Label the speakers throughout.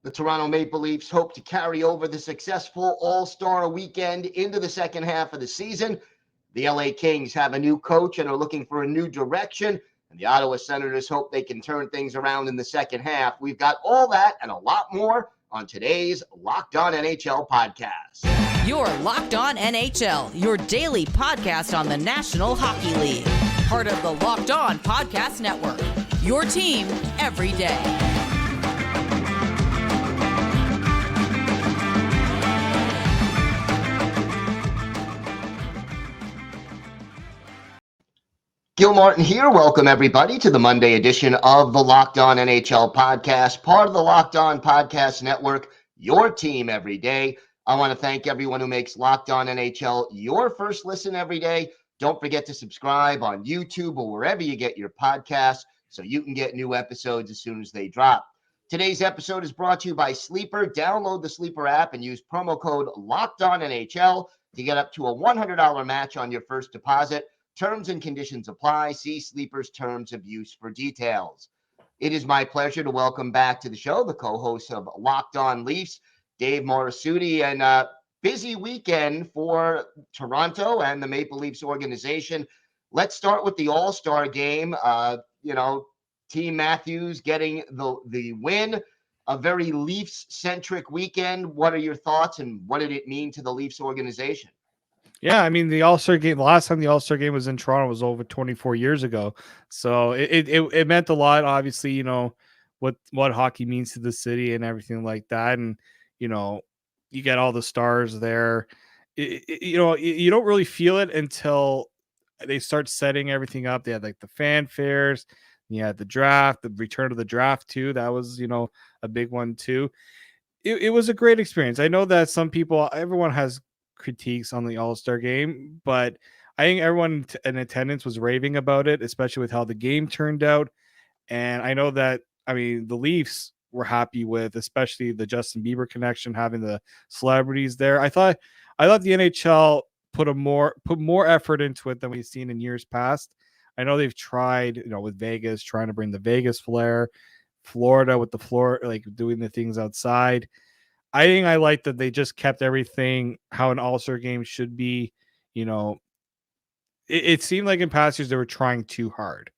Speaker 1: The Toronto Maple Leafs hope to carry over the successful All-Star Weekend into the second half of the season. The LA Kings have a new coach and are looking for a new direction. And the Ottawa Senators hope they can turn things around in the second half. We've got all that and a lot more on today's Locked On NHL podcast.
Speaker 2: You're Locked On NHL, your daily podcast on the National Hockey League. Part of the Locked On Podcast Network, your team every day.
Speaker 1: Gil Martin here. Welcome, everybody, to the Monday edition of the Locked On NHL podcast, part of the Locked On Podcast Network, your team every day. I want to thank everyone who makes Locked On NHL your first listen every day. Don't forget to subscribe on YouTube or wherever you get your podcasts so you can get new episodes as soon as they drop. Today's episode is brought to you by Sleeper. Download the Sleeper app and use promo code LOCKEDONNHL to get up to a $100 match on your first deposit. Terms and conditions apply. See Sleeper's terms of use for details. It is my pleasure to welcome back to the show the co-host of Locked On Leafs, Dave Morassutti, and busy weekend for Toronto and the Maple Leafs organization. Let's start with the All-Star game. Team Matthews getting the win, a very Leafs-centric weekend. What are your thoughts and what did it mean to the Leafs organization?
Speaker 3: Yeah, I mean, the All-Star game, the last time the All-Star game was in Toronto was over 24 years ago. So it meant a lot, obviously, what hockey means to the city and everything like that. And, you get all the stars there. You don't really feel it until they start setting everything up. They had like the fanfares, you had the draft, the return of the draft too. That was, a big one too. It was a great experience. I know that everyone has critiques on the All-Star game, but I think everyone in attendance was raving about it, especially with how the game turned out. And I know that, the Leafs were happy with, especially the Justin Bieber connection, having the celebrities there. I thought the NHL put more effort into it than we've seen in years past. I know they've tried, with Vegas, trying to bring the Vegas flair, Florida with the floor, like doing the things outside. I think I like that they just kept everything how an All-Star game should be. It seemed like in past years they were trying too hard.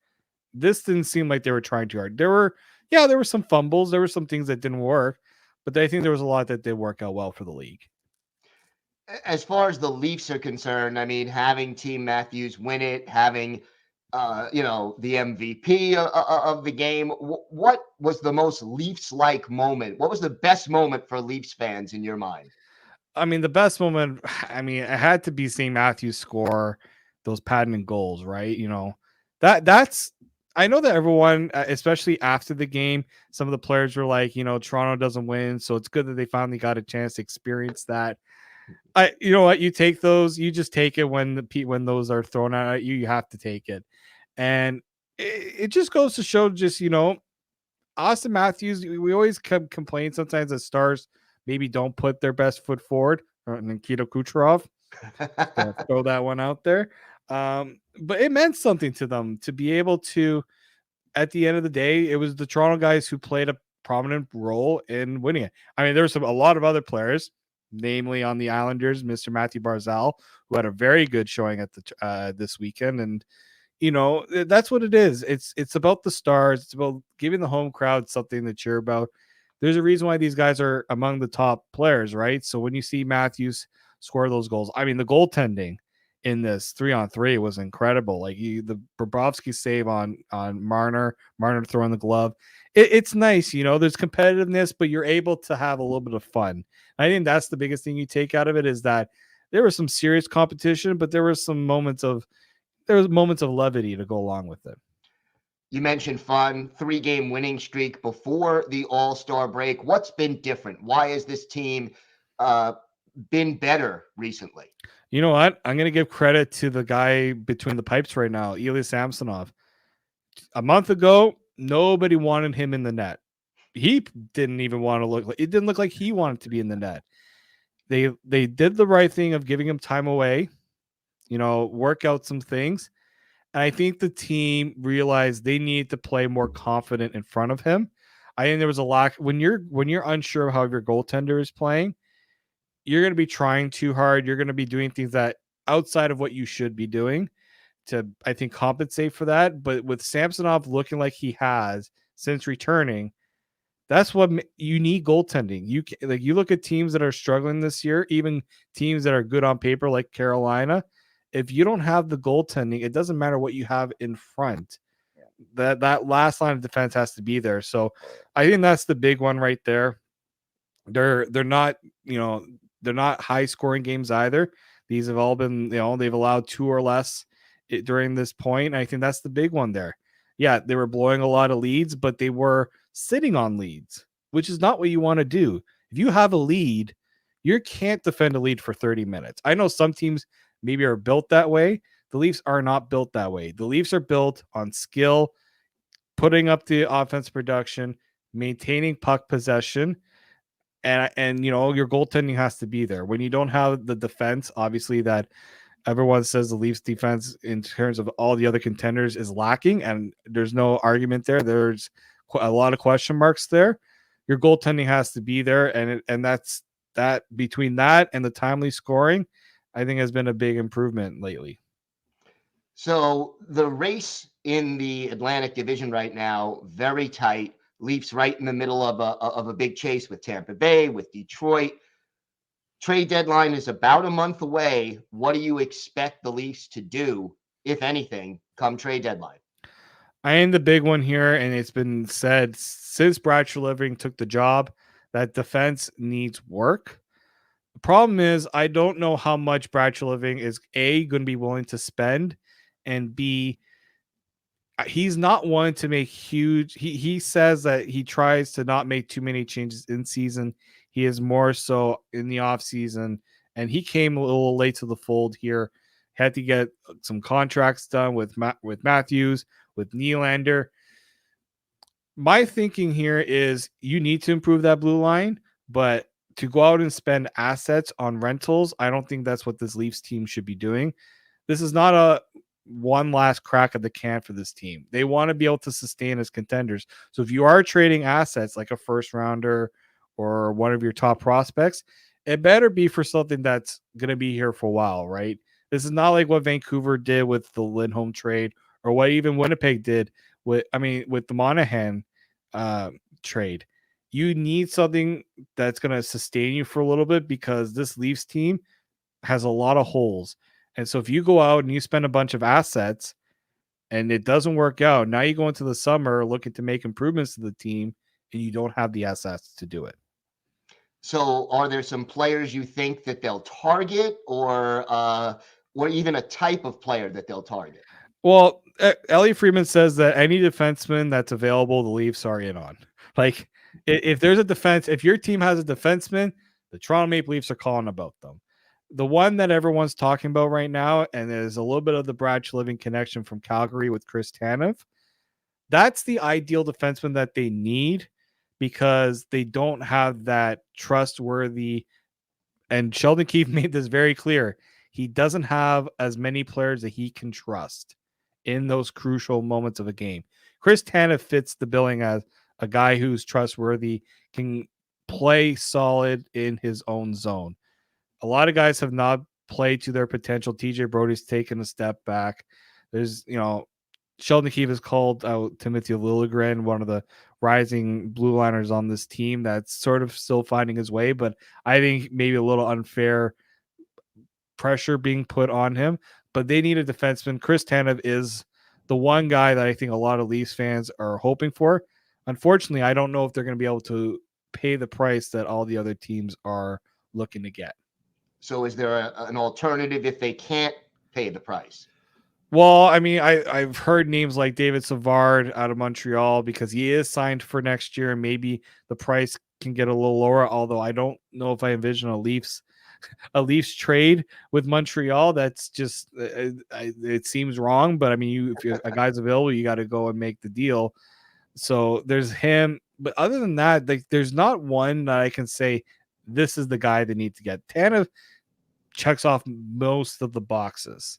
Speaker 3: This didn't seem like they were trying too hard. There were some fumbles. There were some things that didn't work, but I think there was a lot that did work out well for the league.
Speaker 1: As far as the Leafs are concerned, having Team Matthews win it, having the MVP of the game. What was the most Leafs-like moment? What was the best moment for Leafs fans in your mind?
Speaker 3: The best moment, it had to be seeing Matthews score those patented goals, right? That's I know that everyone, especially after the game, some of the players were like, Toronto doesn't win, so it's good that they finally got a chance to experience that. You know what? You take those. You just take it when those are thrown out at you. You have to take it, and it just goes to show, Auston Matthews. We always complain sometimes that stars maybe don't put their best foot forward. Or Nikita Kucherov, throw that one out there. But it meant something to them to be able to. At the end of the day, it was the Toronto guys who played a prominent role in winning it. There was a lot of other players, namely on the Islanders, Mr. Matthew Barzal, who had a very good showing at the this weekend. And, that's what it is. It's about the stars. It's about giving the home crowd something to cheer about. There's a reason why these guys are among the top players, right? So when you see Matthews score those goals, the goaltending in this 3-on-3 was incredible. Like the Bobrovsky save on Marner throwing the glove. It's nice, there's competitiveness, but you're able to have a little bit of fun. I think that's the biggest thing you take out of it, is that there was some serious competition, but there were moments of levity to go along with it.
Speaker 1: You mentioned fun, 3-game winning streak before the All-Star break. What's been different? Why has this team been better recently?
Speaker 3: You know what? I'm going to give credit to the guy between the pipes right now, Ilya Samsonov. A month ago, nobody wanted him in the net. He didn't even want to it didn't look like he wanted to be in the net. They did the right thing of giving him time away, work out some things. And I think the team realized they needed to play more confident in front of him. I think there was a lack when you're unsure of how your goaltender is playing. You're going to be trying too hard. You're going to be doing things that outside of what you should be doing to, I think, compensate for that. But with Samsonov looking like he has since returning, that's what you need goaltending. You look at teams that are struggling this year, even teams that are good on paper like Carolina. If you don't have the goaltending, it doesn't matter what you have in front. That last line of defense has to be there. So I think that's the big one right there. They're not, they're not high scoring games either. These have all been, they've allowed 2 or less during this point. I think that's the big one there. Yeah, they were blowing a lot of leads, but they were sitting on leads, which is not what you want to do. If you have a lead, you can't defend a lead for 30 minutes. I know some teams maybe are built that way. The Leafs are not built that way. The Leafs are built on skill, putting up the offense production, maintaining puck possession, and your goaltending has to be there. When you don't have the defense, obviously, that everyone says the Leafs defense in terms of all the other contenders is lacking, and there's no argument there. There's a lot of question marks there. Your goaltending has to be there, and that's that. Between that and the timely scoring, I think has been a big improvement lately.
Speaker 1: So the race in the Atlantic Division right now, very tight. Leafs right in the middle of a big chase with Tampa Bay, with Detroit. Trade deadline is about a month away. What do you expect the Leafs to do, if anything, come trade deadline?
Speaker 3: I am the big one here, and it's been said since Brad Treliving took the job that defense needs work. The problem is I don't know how much Brad Treliving is A, going to be willing to spend, and B, he's not one to make huge. He says that he tries to not make too many changes in season. He is more so in the off season, and he came a little late to the fold here. Had to get some contracts done with Matthews, with Nylander. My thinking here is you need to improve that blue line, but to go out and spend assets on rentals, I don't think that's what this Leafs team should be doing. This is not a one last crack at the can for this team. They want to be able to sustain as contenders. So if you are trading assets like a first rounder or one of your top prospects, it better be for something that's going to be here for a while, right? This is not like what Vancouver did with the Lindholm trade or what even Winnipeg did with the Monahan trade. You need something that's going to sustain you for a little bit because this Leafs team has a lot of holes. And so if you go out and you spend a bunch of assets and it doesn't work out, now you go into the summer looking to make improvements to the team and you don't have the assets to do it.
Speaker 1: So are there some players you think that they'll target or even a type of player that they'll target?
Speaker 3: Well, Elliot Friedman says that any defenseman that's available, the Leafs are in on. Like if there's a defense, if your team has a defenseman, the Toronto Maple Leafs are calling about them. The one that everyone's talking about right now, and there's a little bit of the Brad Treliving connection from Calgary with Chris Tanev. That's the ideal defenseman that they need because they don't have that trustworthy. And Sheldon Keefe made this very clear. He doesn't have as many players that he can trust in those crucial moments of a game. Chris Tanev fits the billing as a guy who's trustworthy, can play solid in his own zone. A lot of guys have not played to their potential. TJ Brody's taken a step back. There's, Sheldon Keefe has called out Timothy Liljegren, one of the rising blue liners on this team that's sort of still finding his way, but I think maybe a little unfair pressure being put on him. But they need a defenseman. Chris Tanev is the one guy that I think a lot of Leafs fans are hoping for. Unfortunately, I don't know if they're going to be able to pay the price that all the other teams are looking to get.
Speaker 1: So is there an alternative if they can't pay the price?
Speaker 3: Well, I mean, I've heard names like David Savard out of Montreal because he is signed for next year, and maybe the price can get a little lower. Although I don't know if I envision a Leafs trade with Montreal. That's just it seems wrong. But I mean, if a guy's available, you got to go and make the deal. So there's him, but other than that, there's not one that I can say this is the guy they need to get. Tanev checks off most of the boxes.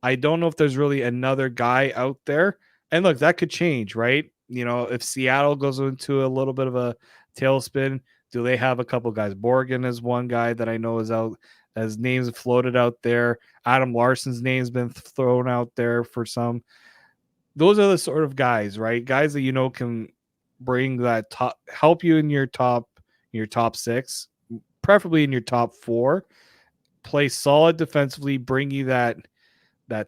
Speaker 3: I don't know if there's really another guy out there. And look, that could change, right? if Seattle goes into a little bit of a tailspin, do they have a couple guys? Borgen is one guy that I know is out, as names floated out there. Adam Larson's name's been thrown out there for some. Those are the sort of guys, right? Guys that can bring that top, help you in your top six, preferably in your top four. Play solid defensively, bring you that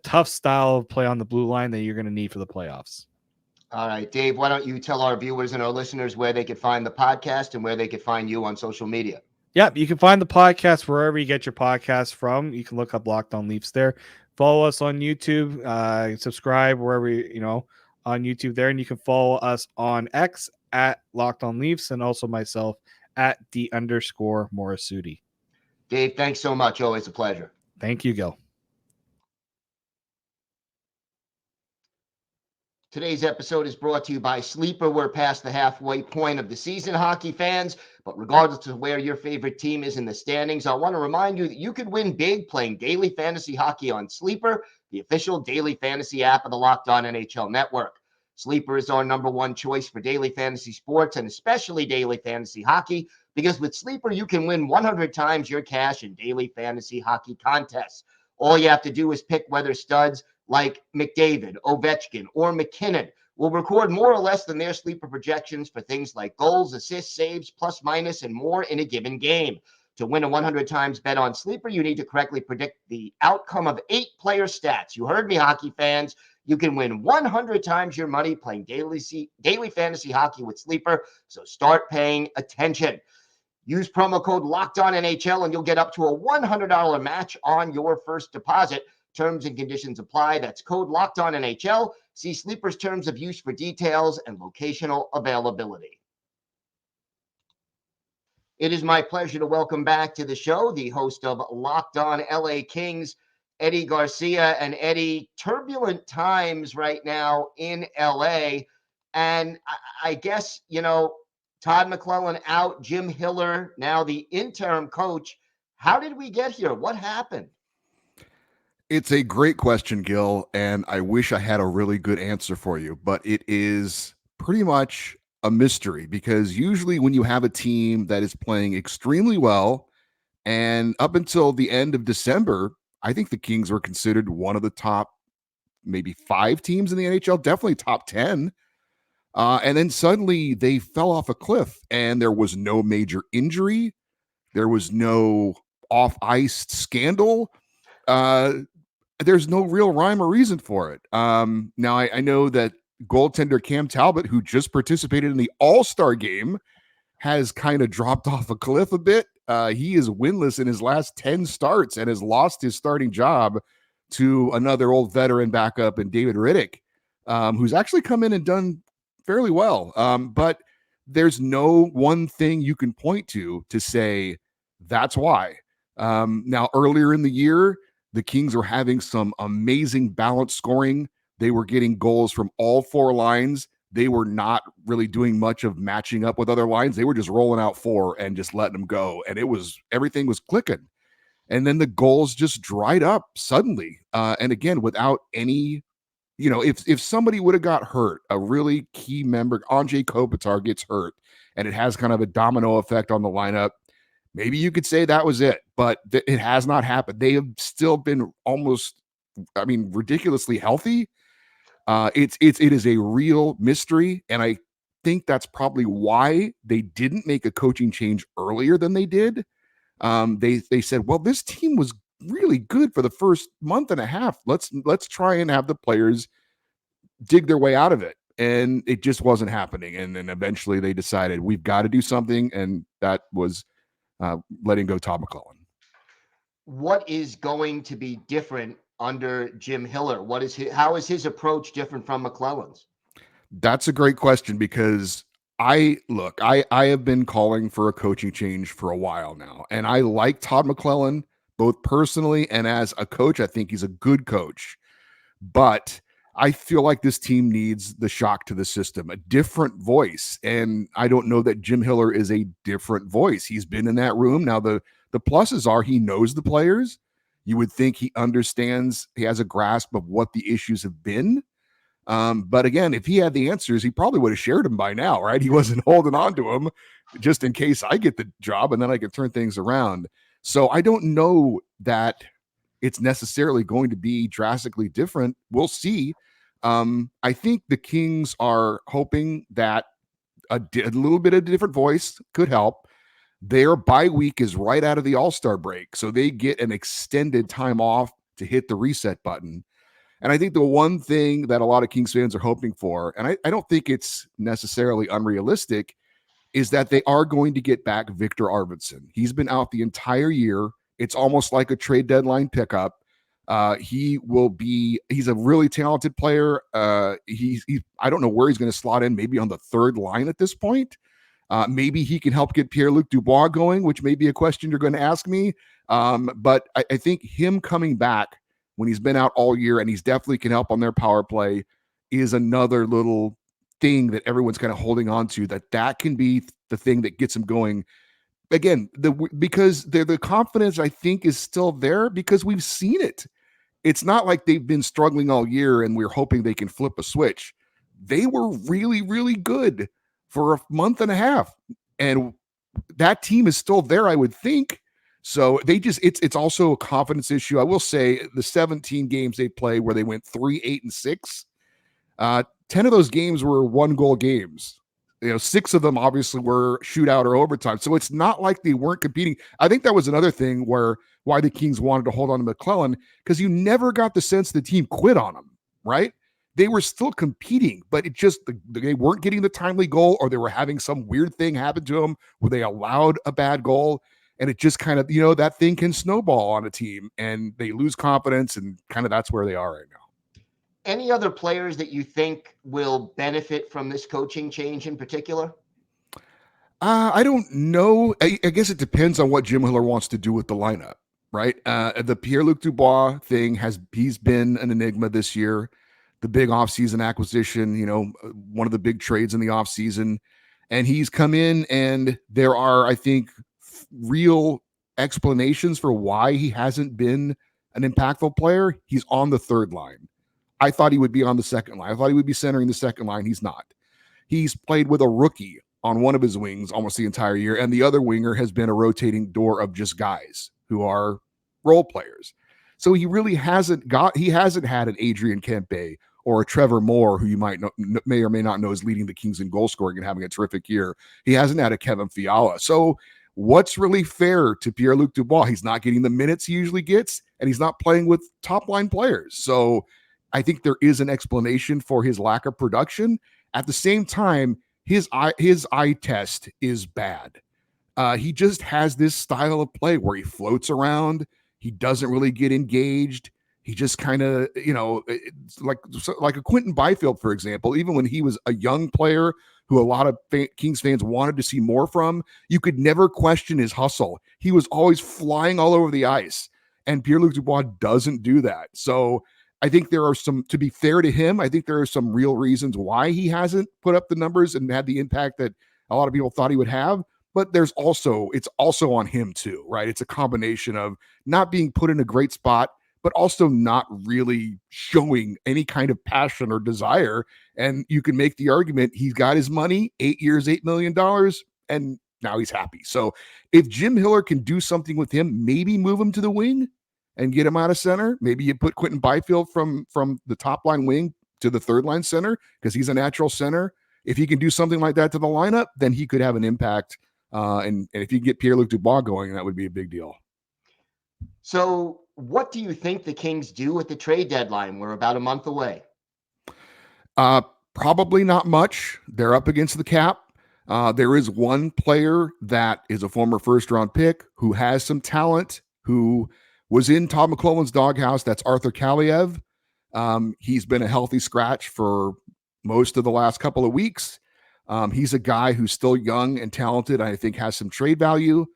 Speaker 3: tough style of play on the blue line that you're going to need for the playoffs.
Speaker 1: All right, Dave, why don't you tell our viewers and our listeners where they could find the podcast and where they could find you on social media?
Speaker 3: Yeah, you can find the podcast wherever you get your podcasts from. You can look up Locked On Leafs there. Follow us on YouTube. Subscribe wherever on YouTube there, and you can follow us on X at Locked On Leafs, and also myself at _Morassutti.
Speaker 1: Dave, thanks so much. Always a pleasure.
Speaker 3: Thank you, Gil.
Speaker 1: Today's episode is brought to you by Sleeper. We're past the halfway point of the season, hockey fans, but regardless of where your favorite team is in the standings, I want to remind you that you could win big playing daily fantasy hockey on Sleeper, the official daily fantasy app of the Locked On NHL Network. Sleeper is our #1 choice for daily fantasy sports and especially daily fantasy hockey, because with Sleeper, you can win 100 times your cash in daily fantasy hockey contests. All you have to do is pick whether studs like McDavid, Ovechkin, or McKinnon will record more or less than their sleeper projections for things like goals, assists, saves, plus, minus, and more in a given game. To win a 100 times bet on Sleeper, you need to correctly predict the outcome of 8 player stats. You heard me, hockey fans. You can win 100 times your money playing daily fantasy hockey with Sleeper, so start paying attention. Use promo code LOCKEDONNHL and you'll get up to a $100 match on your first deposit. Terms and conditions apply. That's code LOCKEDONNHL. See Sleeper's terms of use for details and locational availability. It is my pleasure to welcome back to the show the host of Locked On LA Kings, Eddie Garcia. And Eddie, turbulent times right now in LA. And I guess, Todd McLellan out, Jim Hiller, now the interim coach. How did we get here? What happened?
Speaker 4: It's a great question, Gil, and I wish I had a really good answer for you, but it is pretty much a mystery, because usually when you have a team that is playing extremely well, and up until the end of December, I think the Kings were considered one of the top maybe 5 teams in the NHL, definitely top 10. And then suddenly they fell off a cliff, and there was no major injury. There was no off-ice scandal. There's no real rhyme or reason for it. Now, I know that goaltender Cam Talbot, who just participated in the All-Star game, has kind of dropped off a cliff a bit. He is winless in his last 10 starts and has lost his starting job to another old veteran backup in David Riddick, who's actually come in and done fairly well. But there's no one thing you can point to say that's why. Now, earlier in the year, the Kings were having some amazing balanced scoring. They were getting goals from all 4 lines. They were not really doing much of matching up with other lines. They were just rolling out 4 and just letting them go. And everything was clicking. And then the goals just dried up suddenly. And again, without any, if somebody would have got hurt, a really key member, Anze Kopitar gets hurt, and it has kind of a domino effect on the lineup, maybe you could say that was it, but it has not happened. They have still been ridiculously healthy. It is a real mystery, and I think that's probably why they didn't make a coaching change earlier than they did. They said, well, this team was really good for the first month and a half. Let's try and have the players dig their way out of it. And it just wasn't happening. And then eventually they decided we've got to do something, and that was letting go Todd McLellan.
Speaker 1: What is going to be different under Jim Hiller? How is his approach different from McLellan's?
Speaker 4: That's a great question, because I have been calling for a coaching change for a while now, and I like Todd McLellan both personally and as a coach. I think he's a good coach, but I feel like this team needs the shock to the system, a different voice. And I don't know that Jim Hiller is a different voice. He's been in that room. Now, the pluses are he knows the players. You would think he understands, he has a grasp of what the issues have been. But again, if he had the answers, he probably would have shared them by now, right? He wasn't holding on to them just in case I get the job and then I can turn things around. So I don't know that it's necessarily going to be drastically different. We'll see. I think the Kings are hoping that a little bit of different voice could help. Their bye week is right out of the All-Star break, so they get an extended time off to hit the reset button. And I think the one thing that a lot of Kings fans are hoping for, and I don't think it's necessarily unrealistic, is that they are going to get back Victor Arvidsson. He's been out the entire year. It's almost like a trade deadline pickup. He's a really talented player. He's I don't know where he's going to slot in, maybe on the third line at this point. Maybe he can help get Pierre-Luc Dubois going, which may be a question you're going to ask me. But I think him coming back when he's been out all year, and he's definitely can help on their power play, is another little thing that everyone's kind of holding on to, that can be the thing that gets him going. Again, because the confidence, I think, is still there because we've seen it. It's not like they've been struggling all year and we're hoping they can flip a switch. They were really, really good for a month and a half, and that team is still there, I would think. So it's also a confidence issue. I will say the 17 games they played where they went 3-8-6, 10 of those games were 1-goal games. 6 of them obviously were shootout or overtime. So it's not like they weren't competing. I think that was another thing why the Kings wanted to hold on to McClellan, because you never got the sense the team quit on him, right? They were still competing, but they weren't getting the timely goal, or they were having some weird thing happen to them where they allowed a bad goal. And it just kind of, that thing can snowball on a team and they lose confidence, and kind of that's where they are right now.
Speaker 1: Any other players that you think will benefit from this coaching change in particular?
Speaker 4: I don't know. I guess it depends on what Jim Hiller wants to do with the lineup, right? The Pierre-Luc Dubois thing he's been an enigma this year. The big offseason acquisition, one of the big trades in the offseason. And he's come in, and there are, I think, real explanations for why he hasn't been an impactful player. He's on the third line. I thought he would be on the second line. I thought he would be centering the second line. He's not. He's played with a rookie on one of his wings almost the entire year, and the other winger has been a rotating door of just guys who are role players. So he really hasn't had an Adrian Kempe or a Trevor Moore, who you may or may not know is leading the Kings in goal scoring and having a terrific year. He hasn't had a Kevin Fiala. So what's really fair to Pierre-Luc Dubois? He's not getting the minutes he usually gets, and he's not playing with top-line players. So I think there is an explanation for his lack of production. At the same time, his eye test is bad. He just has this style of play where he floats around. He doesn't really get engaged. He just kind of, like a Quentin Byfield, for example, even when he was a young player who a lot of Kings fans wanted to see more from, you could never question his hustle. He was always flying all over the ice, and Pierre-Luc Dubois doesn't do that. So I think there are to be fair to him, I think there are some real reasons why he hasn't put up the numbers and had the impact that a lot of people thought he would have. But it's also on him too, right? It's a combination of not being put in a great spot, but also not really showing any kind of passion or desire. And you can make the argument he's got his money, 8 years, $8 million, and now he's happy. So if Jim Hiller can do something with him, maybe move him to the wing and get him out of center. Maybe you put Quentin Byfield from the top line wing to the third line center because he's a natural center. If he can do something like that to the lineup, then he could have an impact. And if you get Pierre-Luc Dubois going, that would be a big deal.
Speaker 1: So what do you think the Kings do at the trade deadline? We're about a month away.
Speaker 4: Probably not much. They're up against the cap. There is one player that is a former first-round pick who has some talent, who was in Todd McClellan's doghouse. That's Arthur Kaliev. He's been a healthy scratch for most of the last couple of weeks. He's a guy who's still young and talented. I think has some trade value.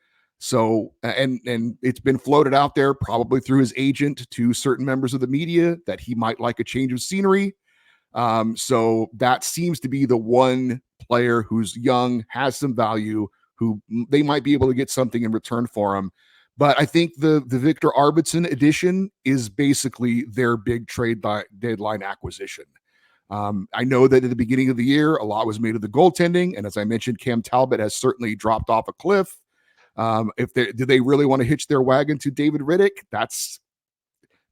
Speaker 4: So, and it's been floated out there probably through his agent to certain members of the media that he might like a change of scenery. So that seems to be the one player who's young, has some value, who they might be able to get something in return for him. But I think the Victor Arvidsson addition is basically their big trade deadline acquisition. I know that at the beginning of the year, a lot was made of the goaltending. And as I mentioned, Cam Talbot has certainly dropped off a cliff. Do they really want to hitch their wagon to David Riddick?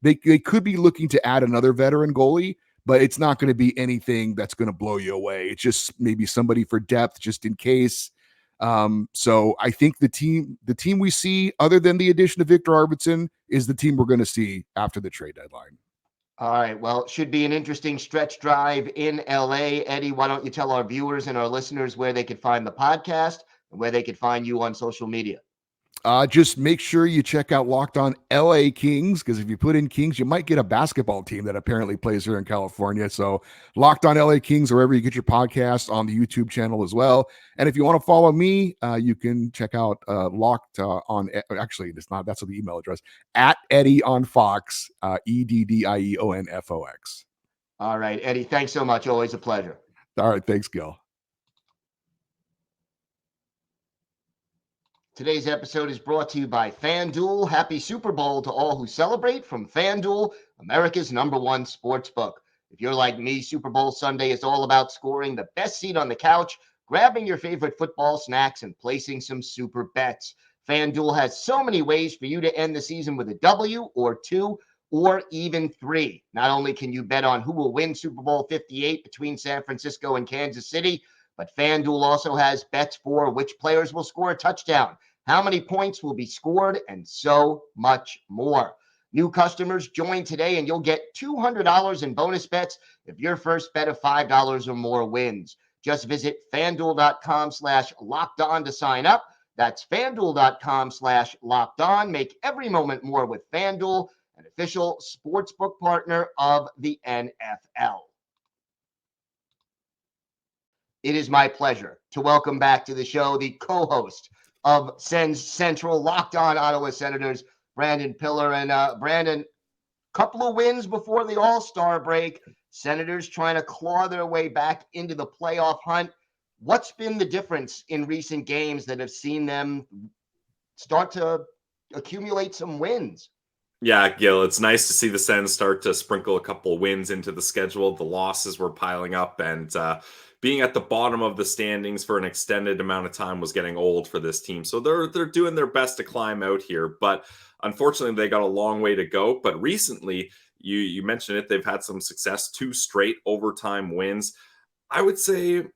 Speaker 4: They could be looking to add another veteran goalie, but it's not going to be anything that's going to blow you away. It's just maybe somebody for depth, just in case. So I think the team we see, other than the addition of Victor Arvidsson, is the team we're going to see after the trade deadline.
Speaker 1: All right. Well, it should be an interesting stretch drive in LA. Eddie, why don't you tell our viewers and our listeners where they could find the podcast and where they could find you on social media?
Speaker 4: Just make sure you check out Locked On LA Kings, because if you put in Kings, you might get a basketball team that apparently plays here in California. So Locked On LA Kings, wherever you get your podcast, on the YouTube channel as well. And if you want to follow me, you can check out Locked on, actually, it's not, that's the email address, at Eddie on Fox, EDDIEONFOX.
Speaker 1: All right, Eddie, thanks so much. Always a pleasure.
Speaker 4: All right. Thanks, Gil.
Speaker 1: Today's episode is brought to you by FanDuel. Happy Super Bowl to all who celebrate from FanDuel, America's #1 sportsbook. If you're like me, Super Bowl Sunday is all about scoring the best seat on the couch, grabbing your favorite football snacks, and placing some super bets. FanDuel has so many ways for you to end the season with a W or 2 or even 3. Not only can you bet on who will win Super Bowl 58 between San Francisco and Kansas City, but FanDuel also has bets for which players will score a touchdown, how many points will be scored, and so much more. New customers join today and you'll get $200 in bonus bets if your first bet of $5 or more wins. Just visit FanDuel.com/LockedOn to sign up. That's FanDuel.com/LockedOn. Make every moment more with FanDuel, an official sportsbook partner of the NFL. It is my pleasure to welcome back to the show the co-host of Sens Central, Locked On Ottawa Senators, Brandon Pillar. And Brandon, couple of wins before the All-Star break. Senators trying to claw their way back into the playoff hunt. What's been the difference in recent games that have seen them start to accumulate some wins?
Speaker 5: Yeah, Gil, it's nice to see the Sens start to sprinkle a couple wins into the schedule. The losses were piling up, and being at the bottom of the standings for an extended amount of time was getting old for this team. So they're doing their best to climb out here, but unfortunately they got a long way to go. But recently, you mentioned it, they've had some success, 2 straight overtime wins. I would say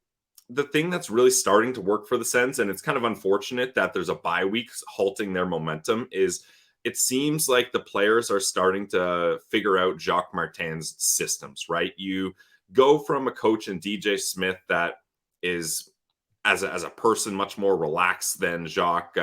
Speaker 5: the thing that's really starting to work for the Sens, and it's kind of unfortunate that there's a bye week halting their momentum, is it seems like the players are starting to figure out Jacques Martin's systems, right? You go from a coach in DJ Smith that is, as a person, much more relaxed than Jacques.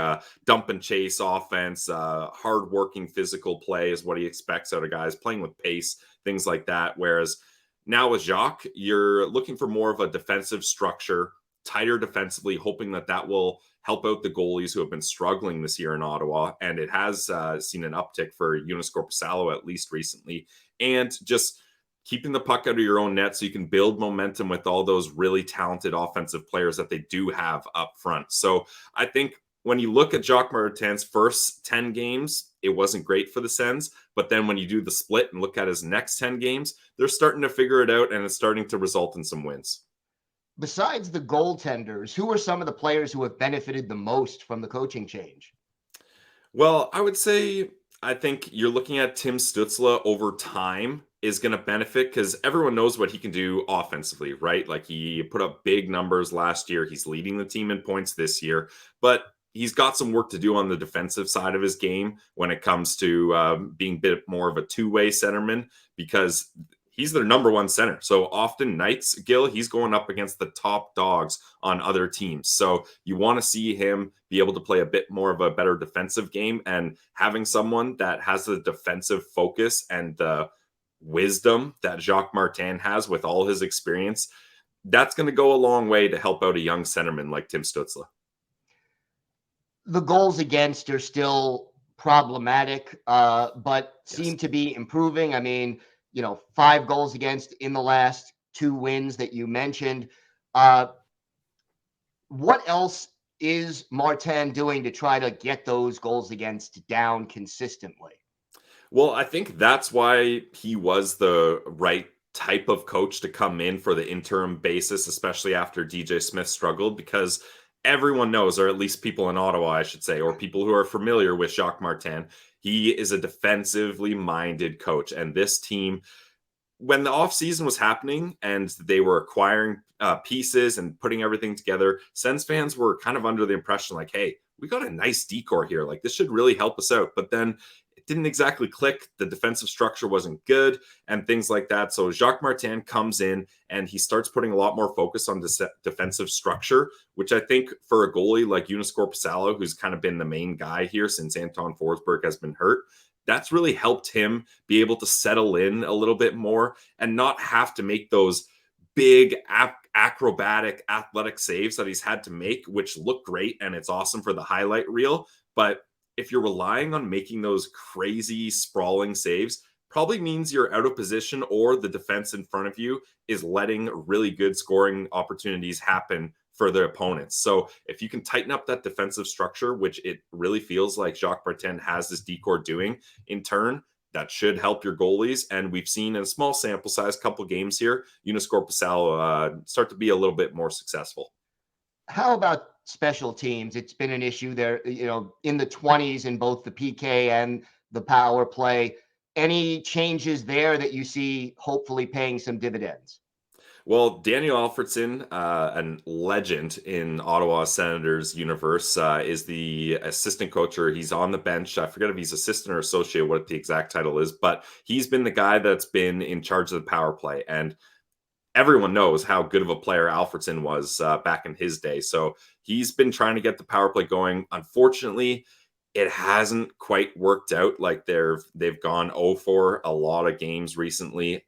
Speaker 5: Dump and chase offense, hardworking physical play is what he expects out of guys, playing with pace, things like that. Whereas now with Jacques, you're looking for more of a defensive structure, tighter defensively, hoping that will help out the goalies who have been struggling this year in Ottawa. And it has seen an uptick for Joonas Korpisalo, at least recently. And just keeping the puck out of your own net so you can build momentum with all those really talented offensive players that they do have up front. So I think when you look at Jacques Martin's first 10 games, it wasn't great for the Sens. But then when you do the split and look at his next 10 games, they're starting to figure it out, and it's starting to result in some wins.
Speaker 1: Besides the goaltenders, who are some of the players who have benefited the most from the coaching change?
Speaker 5: Well, I would say I think you're looking at Tim Stützle over time is going to benefit, because everyone knows what he can do offensively, right? Like, he put up big numbers last year. He's leading the team in points this year, but he's got some work to do on the defensive side of his game when it comes to being a bit more of a two-way centerman, because he's their #1 center. So often nights, Gil, he's going up against the top dogs on other teams. So you want to see him be able to play a bit more of a better defensive game, and having someone that has the defensive focus and the wisdom that Jacques Martin has with all his experience, that's going to go a long way to help out a young centerman like Tim Stützle.
Speaker 1: The goals against are still problematic, but seem to be improving. I mean, 5 goals against in the last 2 wins that you mentioned. What else is Martin doing to try to get those goals against down consistently?
Speaker 5: Well, I think that's why he was the right type of coach to come in for the interim basis, especially after DJ Smith struggled, because everyone knows, or at least people in Ottawa, I should say, or people who are familiar with Jacques Martin, he is a defensively minded coach. And this team, when the offseason was happening and they were acquiring pieces and putting everything together, Sens fans were kind of under the impression like, hey, we got a nice decor here. Like, this should really help us out. But then it didn't exactly click. The defensive structure wasn't good and things like that. So Jacques Martin comes in and he starts putting a lot more focus on defensive structure, which I think for a goalie like Joonas Korpisalo, who's kind of been the main guy here since Anton Forsberg has been hurt, that's really helped him be able to settle in a little bit more and not have to make those big acrobatic athletic saves that he's had to make, which look great and it's awesome for the highlight reel. But if you're relying on making those crazy sprawling saves, probably means you're out of position or the defense in front of you is letting really good scoring opportunities happen for their opponents. So if you can tighten up that defensive structure, which it really feels like Jacques Martin has this decor doing in turn, that should help your goalies. And we've seen in a small sample size, couple games here, Joonas Korpisalo start to be a little bit more successful.
Speaker 1: How about special teams? It's been an issue there, in the 20s in both the PK and the power play. Any changes there that you see hopefully paying some dividends?
Speaker 5: Well, Daniel Alfredsson, a legend in Ottawa Senators universe, is the assistant coach, or he's on the bench. I forget if he's assistant or associate, what the exact title is, but he's been the guy that's been in charge of the power play. And everyone knows how good of a player Alfredsson was back in his day. So he's been trying to get the power play going. Unfortunately, it hasn't quite worked out. Like they've gone 0 for a lot of games recently.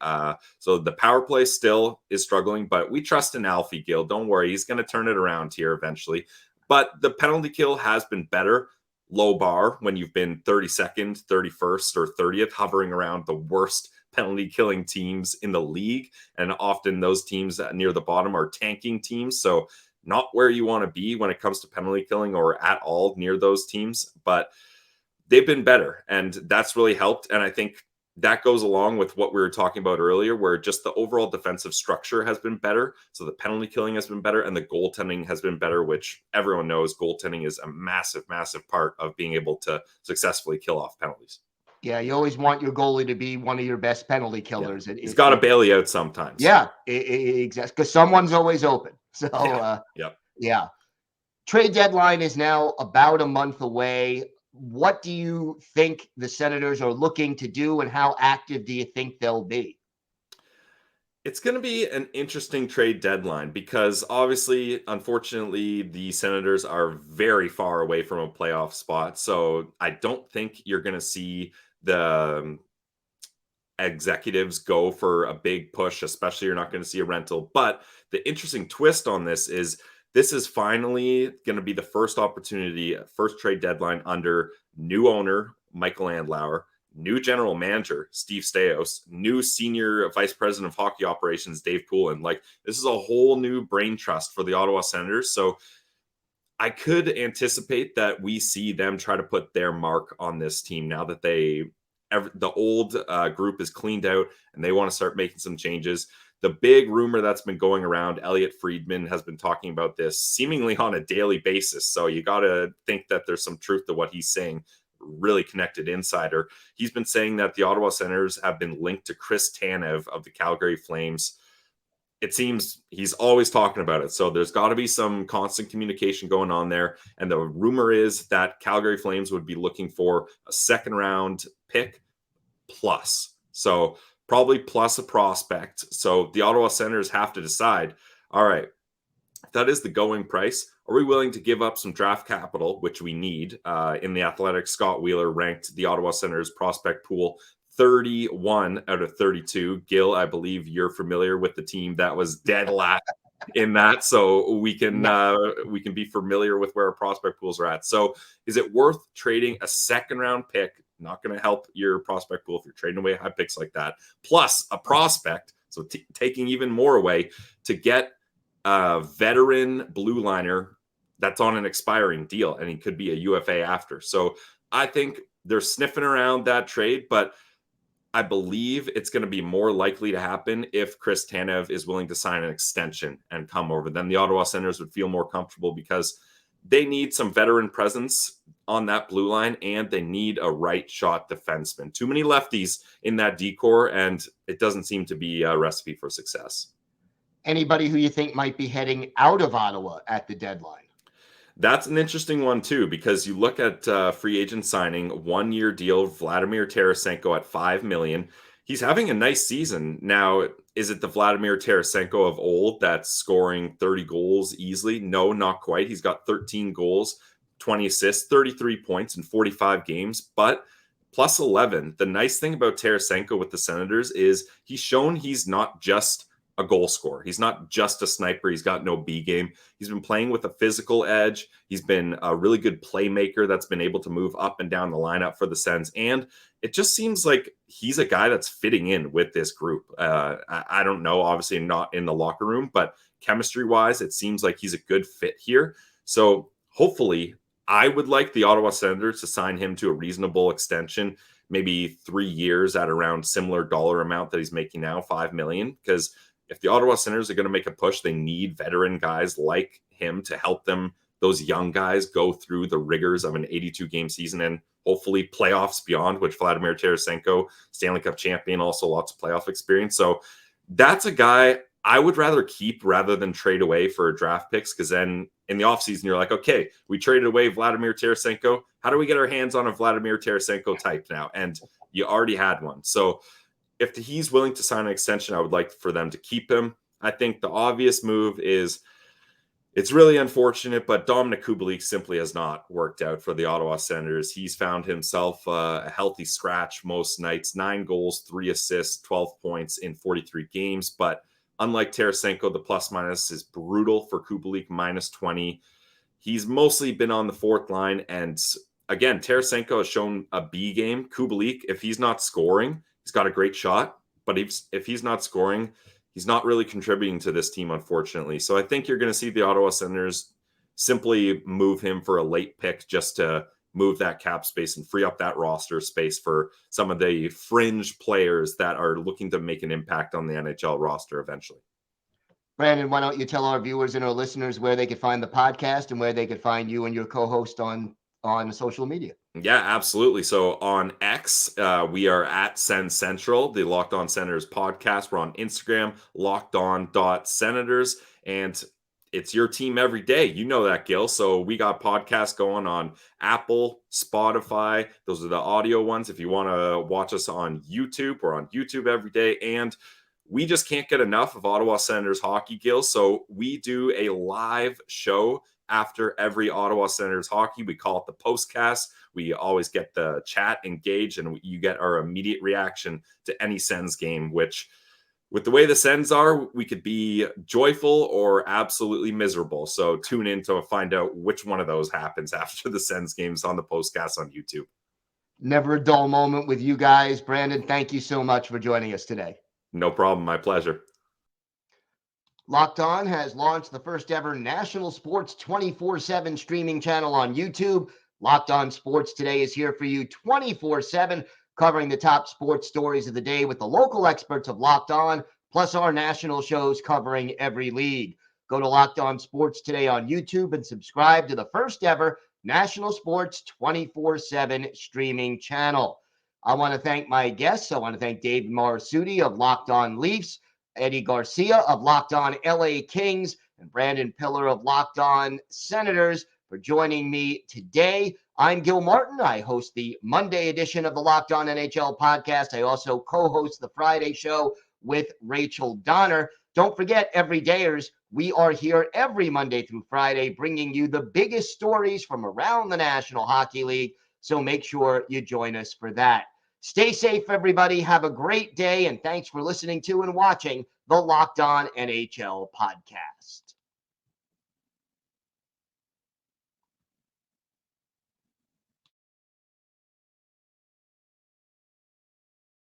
Speaker 5: So the power play still is struggling, but we trust in Alfie Gill. Don't worry, he's going to turn it around here eventually. But the penalty kill has been better. Low bar when you've been 32nd, 31st, or 30th, hovering around the worst penalty killing teams in the league. And often those teams near the bottom are tanking teams. So not where you want to be when it comes to penalty killing or at all near those teams, but they've been better and that's really helped. And I think that goes along with what we were talking about earlier, where just the overall defensive structure has been better. So the penalty killing has been better and the goaltending has been better, which everyone knows goaltending is a massive, massive part of being able to successfully kill off penalties.
Speaker 1: Yeah, you always want your goalie to be one of your best penalty killers.
Speaker 5: Yeah. He's got to bail you out sometimes.
Speaker 1: Yeah, exactly. Because someone's always open. So, yeah. Trade deadline is now about a month away. What do you think the Senators are looking to do, and how active do you think they'll be?
Speaker 5: It's going to be an interesting trade deadline because obviously, unfortunately, the Senators are very far away from a playoff spot. So I don't think you're going to see the executives go for a big push, especially you're not going to see a rental. But the interesting twist on this is finally going to be the first opportunity, first trade deadline under new owner, Michael Andlauer, new general manager, Steve Stais, new senior vice president of hockey operations, Dave Poulin. Like, this is a whole new brain trust for the Ottawa Senators. So I could anticipate that we see them try to put their mark on this team now that the old group is cleaned out and they want to start making some changes. The big rumor that's been going around, Elliot Friedman has been talking about this seemingly on a daily basis. So you got to think that there's some truth to what he's saying. Really connected insider. He's been saying that the Ottawa Senators have been linked to Chris Tanev of the Calgary Flames. It seems he's always talking about it. So there's got to be some constant communication going on there. And the rumor is that Calgary Flames would be looking for a second round pick plus. So probably plus a prospect. So the Ottawa Senators have to decide, all right, if that is the going price, are we willing to give up some draft capital, which we need? In the Athletic, Scott Wheeler ranked the Ottawa Senators prospect pool 31 out of 32. Gil, I believe you're familiar with the team that was dead last in that, so we can be familiar with where our prospect pools are at. So is it worth trading a second round pick? Not going to help your prospect pool if you're trading away high picks like that, plus a prospect, so taking even more away to get a veteran blue liner that's on an expiring deal, and he could be a UFA after. So I think they're sniffing around that trade, but I believe it's going to be more likely to happen if Chris Tanev is willing to sign an extension and come over. Then the Ottawa Senators would feel more comfortable because they need some veteran presence on that blue line, and they need a right shot defenseman. Too many lefties in that decor, and it doesn't seem to be a recipe for success.
Speaker 1: Anybody who you think might be heading out of Ottawa at the deadline?
Speaker 5: That's an interesting one, too, because you look at free agent signing, 1-year deal, Vladimir Tarasenko at $5 million. He's having a nice season. Now, is it the Vladimir Tarasenko of old that's scoring 30 goals easily? No, not quite. He's got 13 goals, 20 assists, 33 points in 45 games, but plus 11. The nice thing about Tarasenko with the Senators is he's shown he's not just a goal scorer. He's not just a sniper. He's got no B game. He's been playing with a physical edge. He's been a really good playmaker that's been able to move up and down the lineup for the Sens. And it just seems like he's a guy that's fitting in with this group. I don't know, obviously not in the locker room, but chemistry-wise, it seems like he's a good fit here. So hopefully, I would like the Ottawa Senators to sign him to a reasonable extension, maybe 3 years at around similar dollar amount that he's making now, $5 million, because if the Ottawa Senators are going to make a push, they need veteran guys like him to help them, those young guys, go through the rigors of an 82-game season and hopefully playoffs beyond, which Vladimir Tarasenko, Stanley Cup champion, also lots of playoff experience. So that's a guy I would rather keep rather than trade away for draft picks, because then in the offseason, you're like, okay, we traded away Vladimir Tarasenko. How do we get our hands on a Vladimir Tarasenko type now? And you already had one. So if he's willing to sign an extension, I would like for them to keep him. I think the obvious move is, it's really unfortunate, but Dominik Kubalik simply has not worked out for the Ottawa Senators. He's found himself a healthy scratch most nights, 9 goals, 3 assists, 12 points in 43 games. But unlike Tarasenko, the plus minus is brutal for Kubalik, minus 20. He's mostly been on the fourth line. And again, Tarasenko has shown a B game. Kubalik, if he's not scoring, he's got a great shot, but if he's not scoring, he's not really contributing to this team, unfortunately. So I think you're going to see the Ottawa Senators simply move him for a late pick just to move that cap space and free up that roster space for some of the fringe players that are looking to make an impact on the NHL roster eventually.
Speaker 1: Brandon, why don't you tell our viewers and our listeners where they could find the podcast and where they could find you and your co-host on social media?
Speaker 5: Yeah, absolutely. So on X, we are at Sens Central, the Locked On Senators podcast. We're on Instagram, lockedon.senators, and it's your team every day. You know that, Gil. So we got podcasts going on Apple, Spotify. Those are the audio ones. If you want to watch us on YouTube, we're on YouTube every day. And we just can't get enough of Ottawa Senators hockey, Gil. So we do a live show after every Ottawa Senators hockey. We call it the postcast. We always get the chat engaged, and you get our immediate reaction to any Sens game, which, with the way the Sens are, we could be joyful or absolutely miserable. So tune in to find out which one of those happens after the Sens games on the postcast on YouTube.
Speaker 1: Never a dull moment with you guys. Brandon, thank you so much for joining us today.
Speaker 5: No problem. My pleasure.
Speaker 1: Locked On has launched the first ever national sports 24/7 streaming channel on YouTube. Locked On Sports Today is here for you 24/7, covering the top sports stories of the day with the local experts of Locked On, plus our national shows covering every league. Go to Locked On Sports Today on YouTube and subscribe to the first ever national sports 24/7 streaming channel. I want to thank my guests. I want to thank David Morassutti of Locked On Leafs, Eddie Garcia of Locked On LA Kings, and Brandon Pillar of Locked On Senators for joining me today. I'm Gil Martin. I host the Monday edition of the Locked On NHL podcast. I also co-host the Friday show with Rachel Donner. Don't forget, everydayers, we are here every Monday through Friday bringing you the biggest stories from around the National Hockey League. So make sure you join us for that. Stay safe, everybody. Have a great day, and thanks for listening to and watching the Locked On NHL podcast.